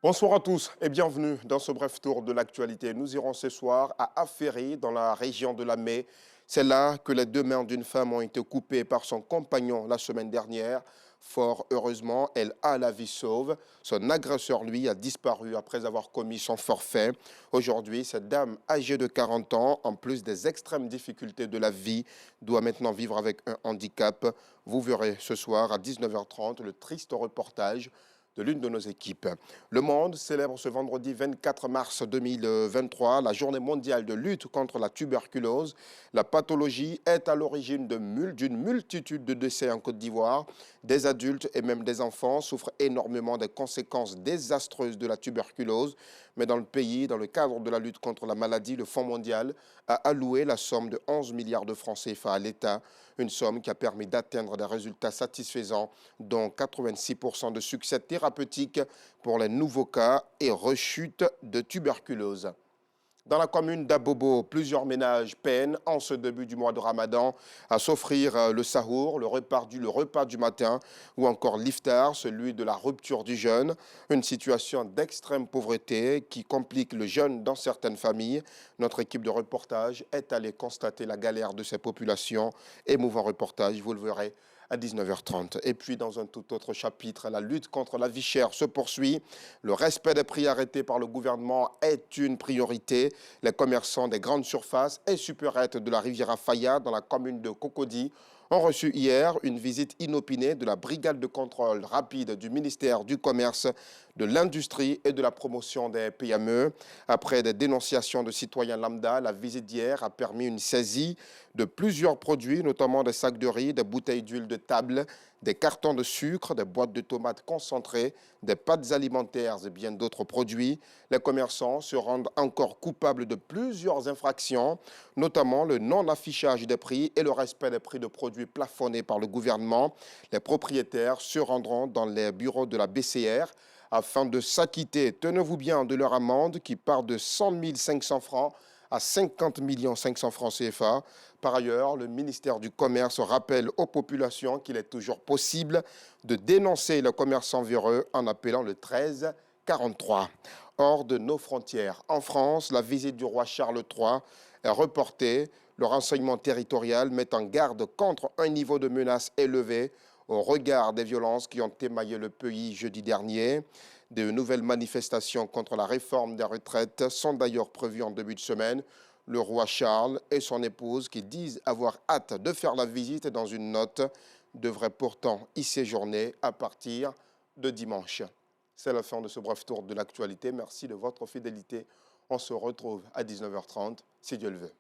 Bonsoir à tous et bienvenue dans ce bref tour de l'actualité. Nous irons ce soir à Aféry, dans la région de la Mai. C'est là que les deux mains d'une femme ont été coupées par son compagnon la semaine dernière. Fort heureusement, elle a la vie sauve. Son agresseur, lui, a disparu après avoir commis son forfait. Aujourd'hui, cette dame âgée de 40 ans, en plus des extrêmes difficultés de la vie, doit maintenant vivre avec un handicap. Vous verrez ce soir à 19h30 le triste reportage de l'une de nos équipes. Le monde célèbre ce vendredi 24 mars 2023 la journée mondiale de lutte contre la tuberculose. La pathologie est à l'origine d'une multitude de décès en Côte d'Ivoire. Des adultes et même des enfants souffrent énormément des conséquences désastreuses de la tuberculose. Mais dans le pays, dans le cadre de la lutte contre la maladie, le Fonds mondial a alloué la somme de 11 milliards de francs CFA à l'État, une somme qui a permis d'atteindre des résultats satisfaisants, dont 86% de succès thérapeutique pour les nouveaux cas et rechute de tuberculose. Dans la commune d'Abobo, plusieurs ménages peinent en ce début du mois de Ramadan à s'offrir le sahour, le repas du matin ou encore l'iftar, celui de la rupture du jeûne. Une situation d'extrême pauvreté qui complique le jeûne dans certaines familles. Notre équipe de reportage est allée constater la galère de ces populations. Émouvant reportage, vous le verrez à 19h30. Et puis, dans un tout autre chapitre, la lutte contre la vie chère se poursuit. Le respect des prix arrêtés par le gouvernement est une priorité. Les commerçants des grandes surfaces et supérettes de la Riviera Faya, dans la commune de Cocody, ont reçu hier une visite inopinée de la brigade de contrôle rapide du ministère du Commerce, de l'Industrie et de la promotion des PME. Après des dénonciations de citoyens lambda, la visite d'hier a permis une saisie de plusieurs produits, notamment des sacs de riz, des bouteilles d'huile de table, des cartons de sucre, des boîtes de tomates concentrées, des pâtes alimentaires et bien d'autres produits. Les commerçants se rendent encore coupables de plusieurs infractions, notamment le non-affichage des prix et le respect des prix de produits plafonnés par le gouvernement. Les propriétaires se rendront dans les bureaux de la BCR afin de s'acquitter, tenez-vous bien, de leur amende qui part de 100 500 francs à 50 500 francs CFA. Par ailleurs, le ministère du Commerce rappelle aux populations qu'il est toujours possible de dénoncer le commerçant véreux en appelant le 13 43. Hors de nos frontières, en France, la visite du roi Charles III est reportée. Le renseignement territorial met en garde contre un niveau de menace élevé au regard des violences qui ont émaillé le pays jeudi dernier. De nouvelles manifestations contre la réforme des retraites sont d'ailleurs prévues en début de semaine. Le roi Charles et son épouse, qui disent avoir hâte de faire la visite dans une note, devraient pourtant y séjourner à partir de dimanche. C'est la fin de ce bref tour de l'actualité. Merci de votre fidélité. On se retrouve à 19h30, si Dieu le veut.